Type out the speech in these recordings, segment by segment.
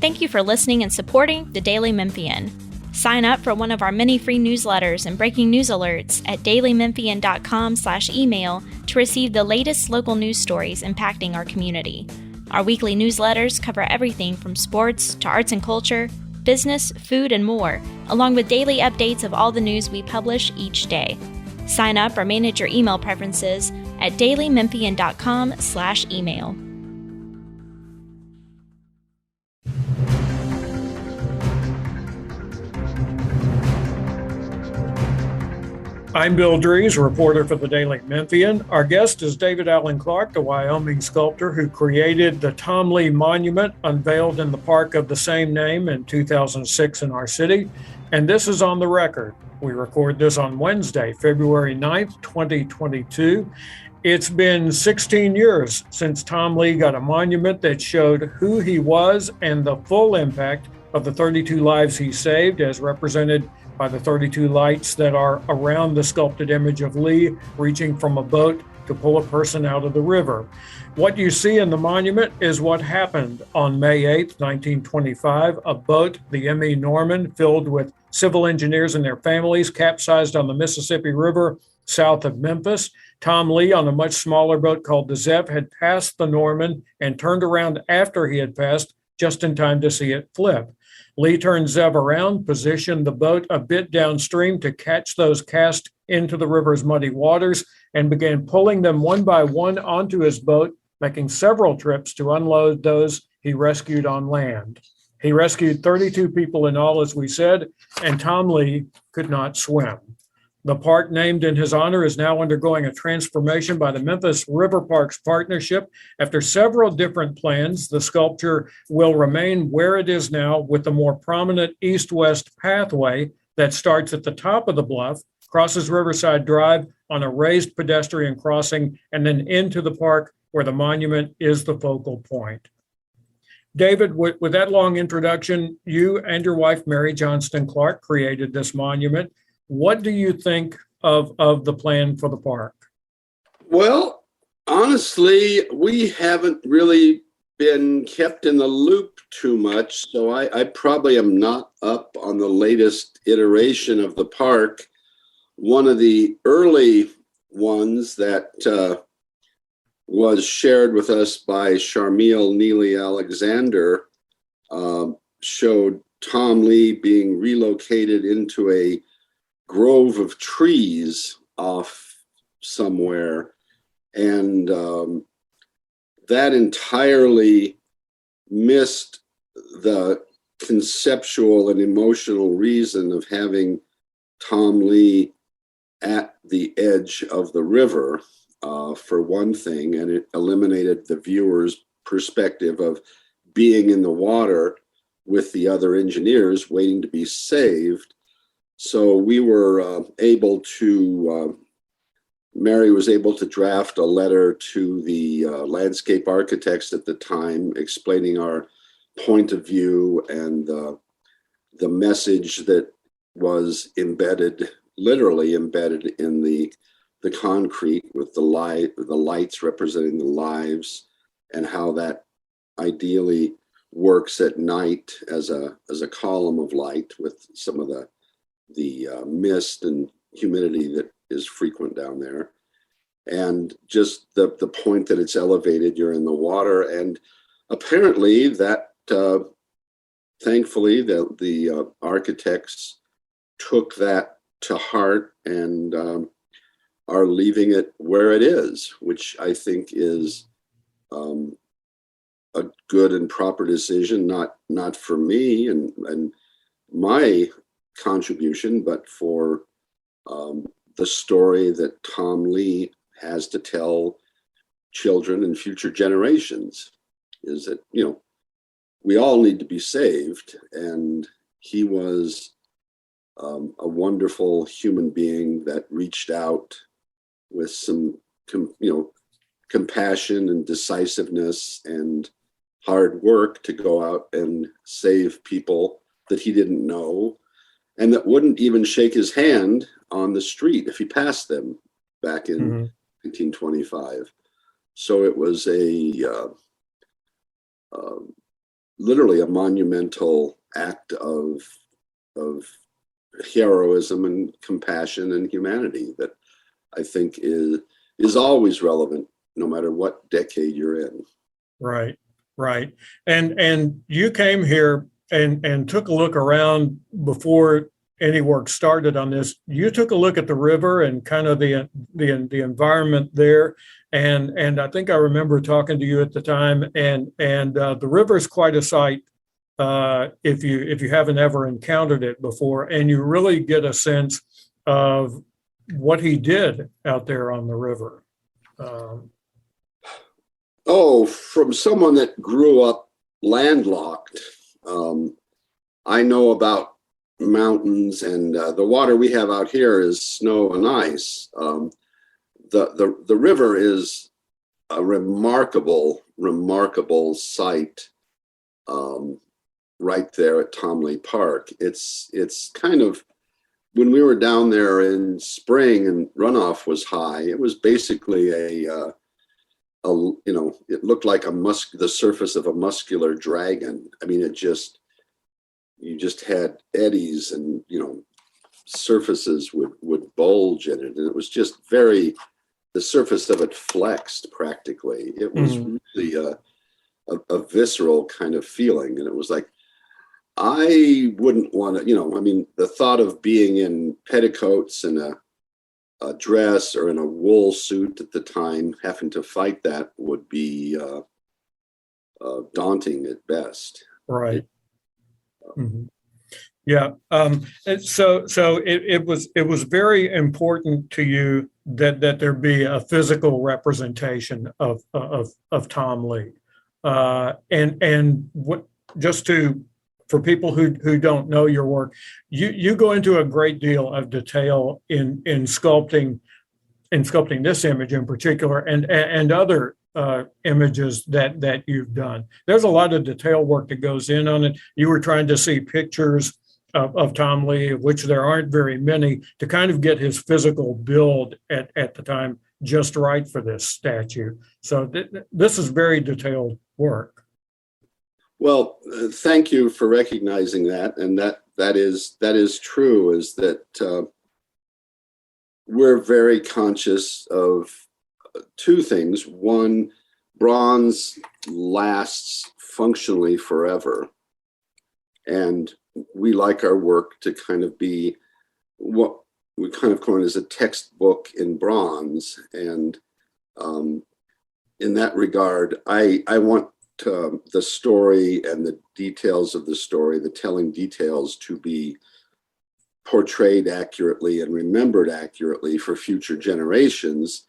Thank you for listening and supporting the Daily Memphian. Sign up for one of our many free newsletters and breaking news alerts at dailymemphian.com/email to receive the latest local news stories impacting our community. Our weekly newsletters cover everything from sports to arts and culture, business, food, and more, along with daily updates of all the news we publish each day. Sign up or manage your email preferences at dailymemphian.com/email. I'm Bill Dries, reporter for the Daily Memphian. Our guest is David Alan Clark, the Wyoming sculptor who created the Tom Lee Monument, unveiled in the park of the same name in 2006 in our city. And this is on the record. We record this on Wednesday, February 9th, 2022. It's been 16 years since Tom Lee got a monument that showed who he was and the full impact of the 32 lives he saved, as represented by the 32 lights that are around the sculpted image of Lee reaching from a boat to pull a person out of the river. What you see in the monument is what happened on May 8, 1925. A boat, the M.E. Norman, filled with civil engineers and their families, capsized on the Mississippi River south of Memphis. Tom Lee, on a much smaller boat called the Zeph, had passed the Norman and turned around after he had passed, just in time to see it flip. Lee turned Zev around, positioned the boat a bit downstream to catch those cast into the river's muddy waters, and began pulling them one by one onto his boat, making several trips to unload those he rescued on land. He rescued 32 people in all, as we said, and Tom Lee could not swim. The park named in his honor is now undergoing a transformation by the Memphis River Parks Partnership. After several different plans, the sculpture will remain where it is now, with the more prominent east-west pathway that starts at the top of the bluff, crosses Riverside Drive on a raised pedestrian crossing, and then into the park where the monument is the focal point. David, with that long introduction, you and your wife, Mary Johnston Clark, created this monument. What do you think of the plan for the park? Well, honestly, we haven't really been kept in the loop too much, so I probably am not up on the latest iteration of the park. One of the early ones that was shared with us by Sharmeel Neely Alexander showed Tom Lee being relocated into a grove of trees off somewhere, and that entirely missed the conceptual and emotional reason of having Tom Lee at the edge of the river, for one thing, and it eliminated the viewer's perspective of being in the water with the other engineers waiting to be saved. So we were able to, Mary was able to draft a letter to the landscape architects at the time explaining our point of view and the message that was embedded, literally embedded in the concrete, with the lights representing the lives, and how that ideally works at night as a column of light with some of the mist and humidity that is frequent down there, and just the point that it's elevated, you're in the water. And apparently that thankfully the architects took that to heart and are leaving it where it is, which I think is a good and proper decision, not for me and my contribution, but for the story that Tom Lee has to tell children and future generations, is that, we all need to be saved. And he was a wonderful human being that reached out with some, compassion and decisiveness and hard work to go out and save people that he didn't know, and that wouldn't even shake his hand on the street if he passed them back in 1925. So it was a literally a monumental act of heroism and compassion and humanity that I think is always relevant, no matter what decade you're in. Right, right. And you came here and took a look around before any work started on this. You took a look at the river and kind of the environment there. And I think I remember talking to you at the time. And the river is quite a sight if you haven't ever encountered it before, and you really get a sense of what he did out there on the river. From someone that grew up landlocked, I know about mountains, and the water we have out here is snow and ice. The river is a remarkable sight right there at Tomley Park. It's kind of, when we were down there in spring and runoff was high, it was basically it looked like the surface of a muscular dragon. I mean, you just had eddies, and surfaces would bulge in it, and it was just the surface of it flexed practically. It was really a visceral kind of feeling, and it was like, I wouldn't want to, the thought of being in petticoats and a dress or in a wool suit at the time, having to fight that would be daunting at best. Right. Mm-hmm. Yeah. So it was very important to you that there be a physical representation of Tom Lee, and what, just for people who don't know your work, you go into a great deal of detail in sculpting this image in particular, and other images that you've done. There's a lot of detail work that goes in on it. You were trying to see pictures of Tom Lee, of which there aren't very many, to kind of get his physical build at the time just right for this statue. So this is very detailed work. Well, thank you for recognizing that, and that is true. Is that we're very conscious of two things. One, bronze lasts functionally forever, and we like our work to kind of be what we kind of coin as a textbook in bronze. And in that regard, I want the story and the details of the story, the telling details, to be portrayed accurately and remembered accurately for future generations,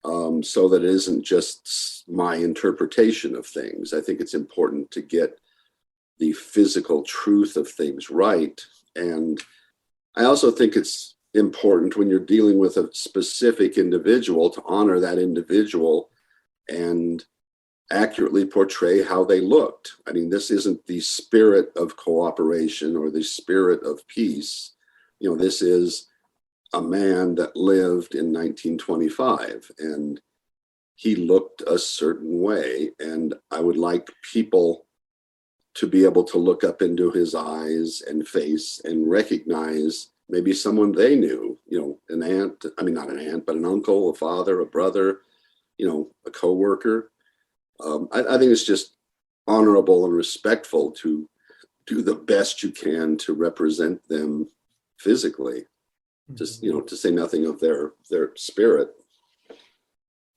so that it isn't just my interpretation of things. I think it's important to get the physical truth of things right. And I also think it's important, when you're dealing with a specific individual, to honor that individual and accurately portray how they looked. I mean, this isn't the spirit of cooperation or the spirit of peace. This is a man that lived in 1925, and he looked a certain way. And I would like people to be able to look up into his eyes and face and recognize maybe someone they knew, an aunt, not an aunt, but an uncle, a father, a brother, a coworker. I think it's just honorable and respectful to do the best you can to represent them physically, just, to say nothing of their spirit.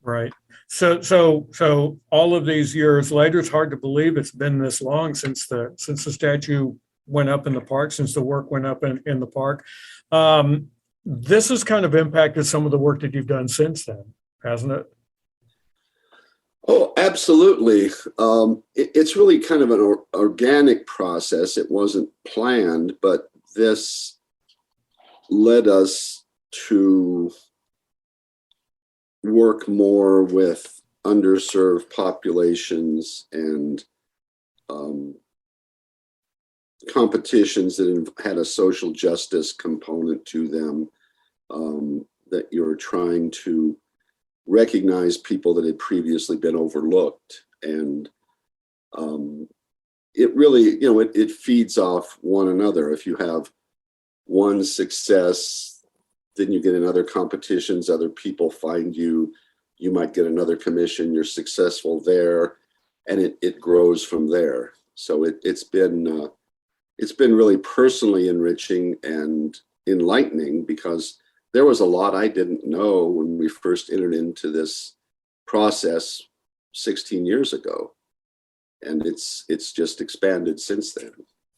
Right. So all of these years later, it's hard to believe it's been this long since the statue went up in the park, since the work went up in the park. This has kind of impacted some of the work that you've done since then, hasn't it? Oh, absolutely. It's really kind of an organic process. It wasn't planned, but this led us to work more with underserved populations and competitions that had a social justice component to them, that you're trying to recognize people that had previously been overlooked. And it really, it feeds off one another. If you have one success, then you get in other competitions, other people find you, you might get another commission, you're successful there, and it grows from there. So it's been really personally enriching and enlightening, because there was a lot I didn't know when we first entered into this process 16 years ago. And it's just expanded since then.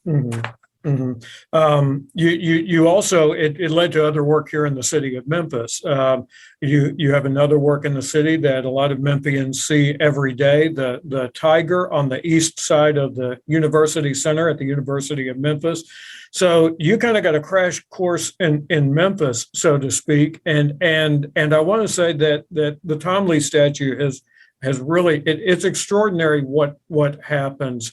Mm-hmm. Mm-hmm. You also, it led to other work here in the city of Memphis. You have another work in the city that a lot of Memphians see every day, the tiger on the east side of the University Center at the University of Memphis. So you kind of got a crash course in Memphis, so to speak. And I want to say that the Tom Lee statue has really, it's extraordinary what happens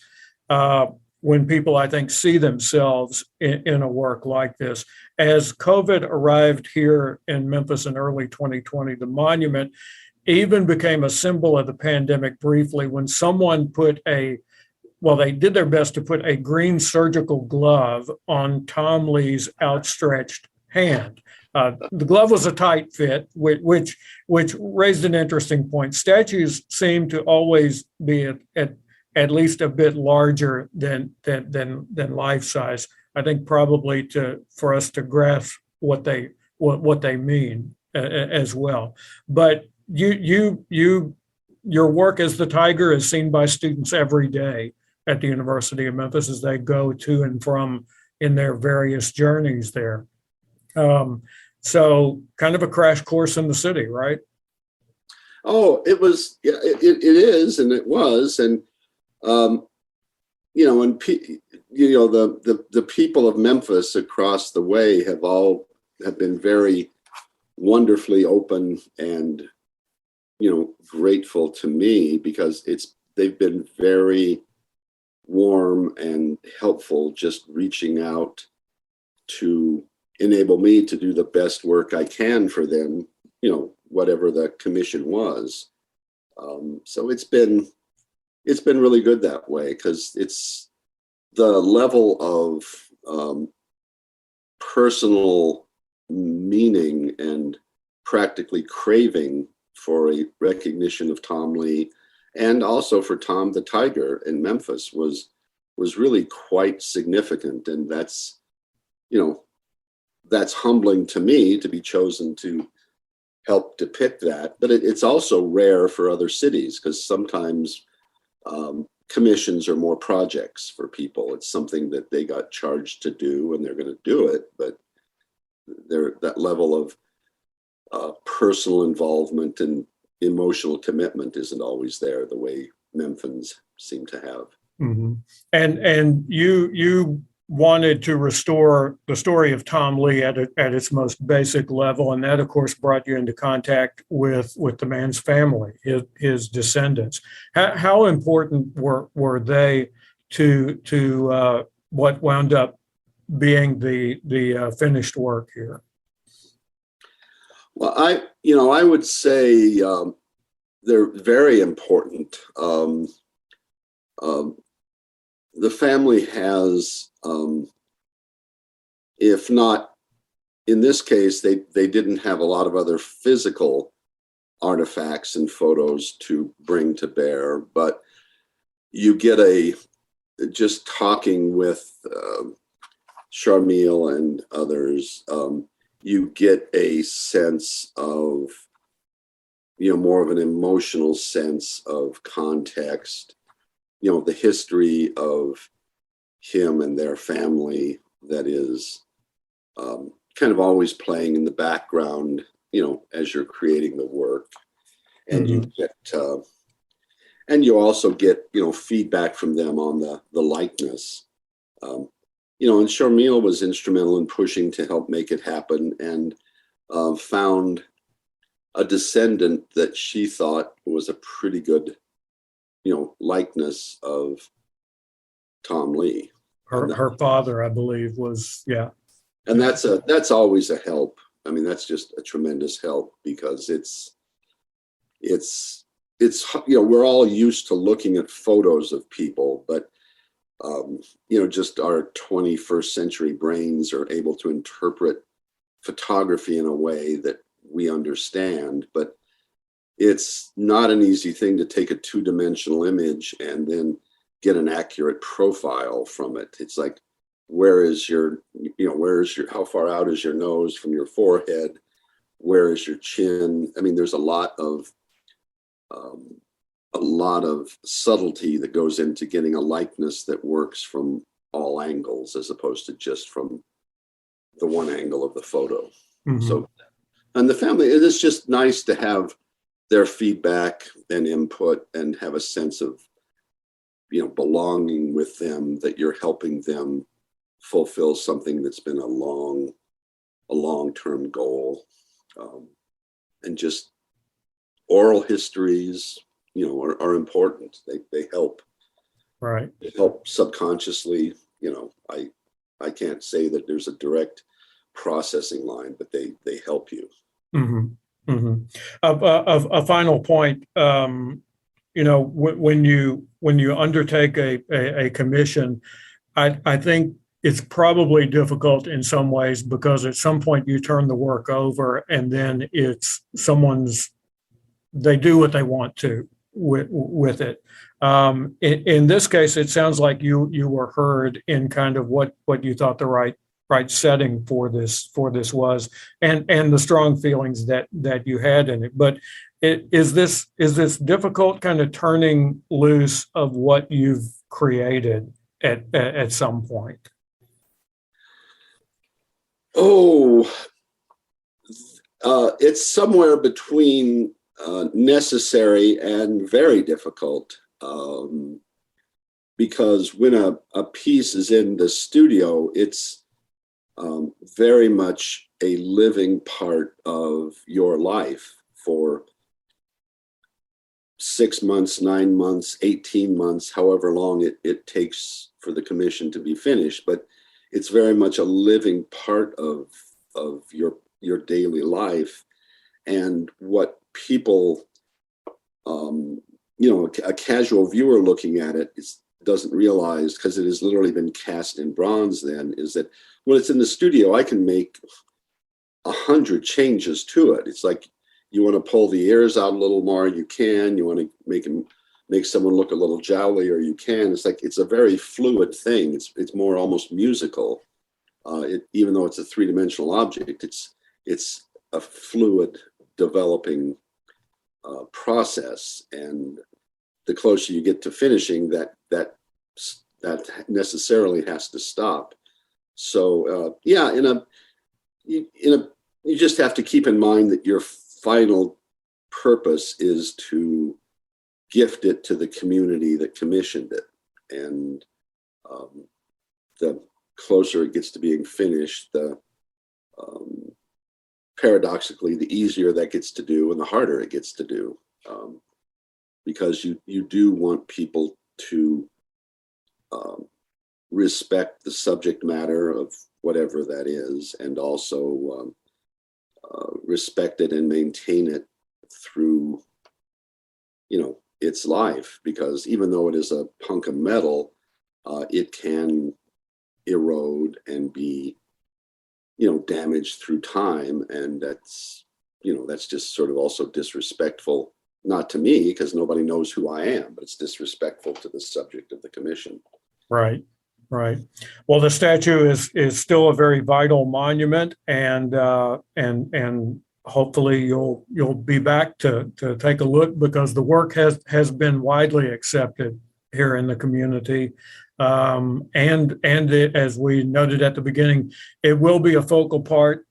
when people, I think, see themselves in a work like this. As COVID arrived here in Memphis in early 2020, the monument even became a symbol of the pandemic briefly when someone they did their best to put a green surgical glove on Tom Lee's outstretched hand. The glove was a tight fit, which raised an interesting point. Statues seem to always be at least a bit larger than life size. I think probably for us to grasp what they mean as well. But your work as the tiger is seen by students every day at the University of Memphis as they go to and from in their various journeys there. So kind of a crash course in the city, right? Oh, it was, yeah, it is, and it was. And, and the people of Memphis across the way have been very wonderfully open and, grateful to me, because they've been very warm and helpful, just reaching out to enable me to do the best work I can for them, whatever the commission was. So it's been really good that way, because it's the level of personal meaning and practically craving for a recognition of Tom Lee, and also for Tom the Tiger in Memphis was really quite significant. And that's humbling to me to be chosen to help depict that. But it's also rare for other cities, because sometimes commissions are more projects for people. It's something that they got charged to do and they're going to do it, but that level of personal involvement and emotional commitment isn't always there the way Memphans seem to have. Mm-hmm. And you wanted to restore the story of Tom Lee at its most basic level, and that, of course, brought you into contact with the man's family, his descendants. How important were they to what wound up being the finished work here? Well, I would say they're very important. The family has, if not, in this case, they didn't have a lot of other physical artifacts and photos to bring to bear, but you get just talking with Sharmil and others, you get a sense of, more of an emotional sense of context, the history of him and their family that is kind of always playing in the background, as you're creating the work. And mm-hmm. you also get, feedback from them on the likeness. And Sharmil was instrumental in pushing to help make it happen, and found a descendant that she thought was a pretty good, likeness of Tom Lee. Her father, I believe, was, yeah. And that's always a help. I mean, that's just a tremendous help, because it's we're all used to looking at photos of people, but just our 21st century brains are able to interpret photography in a way that we understand, but it's not an easy thing to take a two-dimensional image and then get an accurate profile from it. It's like, how far out is your nose from your forehead? Where is your chin? I mean, there's a lot of subtlety that goes into getting a likeness that works from all angles as opposed to just from the one angle of the photo. Mm-hmm. So, and the family, it is just nice to have their feedback and input and have a sense of, belonging with them, that you're helping them fulfill something that's been a long-term goal. And just oral histories, are important. They help. Right. They help subconsciously. I can't say that there's a direct processing line, but they help you. Mm-hmm. Mm-hmm. A final point. When you undertake a commission, I think it's probably difficult in some ways because at some point you turn the work over and then it's they do what they want to with it. In this case, it sounds like you were heard in kind of what you thought the right setting for this was, and the strong feelings that you had in it. But is this difficult, kind of turning loose of what you've created at some point? It's somewhere between necessary and very difficult, because when a piece is in the studio, it's very much a living part of your life for 6 months, 9 months, 18 months, however long it takes for the commission to be finished. But it's very much a living part of your daily life. And what people, a casual viewer looking at it doesn't realize, because it has literally been cast in bronze then, is that when it's in the studio, I can make 100 changes to it. It's like, you want to pull the ears out a little more, you can. You want to make someone look a little jowlier, you can. It's like, it's a very fluid thing. It's more almost musical. Even though it's a three-dimensional object, it's a fluid developing process. And the closer you get to finishing, that necessarily has to stop. So you just have to keep in mind that your final purpose is to gift it to the community that commissioned it. And the closer it gets to being finished, the paradoxically, the easier that gets to do and the harder it gets to do, because you do want people to respect the subject matter of whatever that is, and also respect it and maintain it through its life, because even though it is a hunk of metal, it can erode and be damaged through time. And that's just sort of also disrespectful, not to me, because nobody knows who I am, but it's disrespectful to the subject of the commission. Right. Well, the statue is still a very vital monument, and hopefully you'll be back to take a look, because the work has been widely accepted here in the community. And it, as we noted at the beginning, it will be a focal point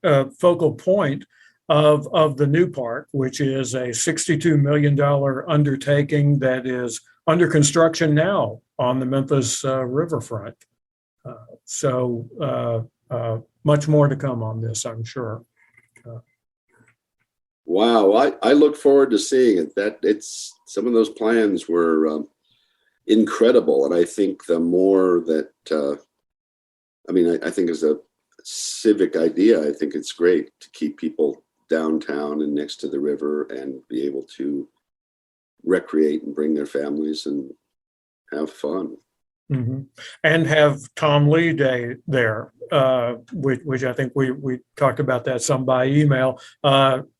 of the new park, which is a $62 million undertaking that is under construction now on the Memphis riverfront. So much more to come on this, I'm sure. Wow, I look forward to seeing it. It's some of those plans were incredible, and I think the more that I think as a civic idea, I think it's great to keep people downtown and next to the river and be able to recreate and bring their families and have fun. Mhm. And have Tom Lee Day there, which I think we talked about that some by email.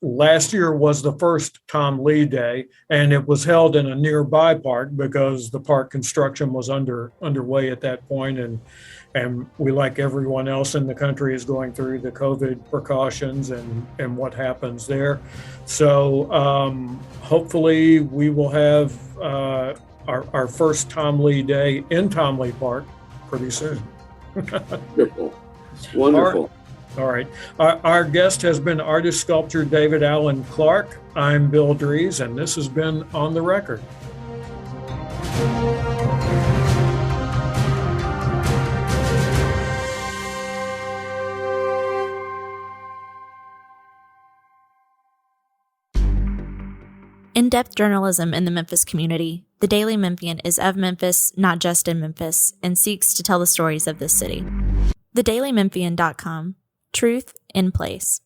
Last year was the first Tom Lee Day, and it was held in a nearby park because the park construction was underway at that point, and we, like everyone else in the country, is going through the COVID precautions and what happens there. So hopefully we will have our first Tom Lee Day in Tom Lee Park pretty soon. Wonderful. Wonderful. All right. Our guest has been artist sculptor David Alan Clark. I'm Bill Dries, and this has been On the Record. In-depth journalism in the Memphis community, the Daily Memphian is of Memphis, not just in Memphis, and seeks to tell the stories of this city. TheDailyMemphian.com. Truth in place.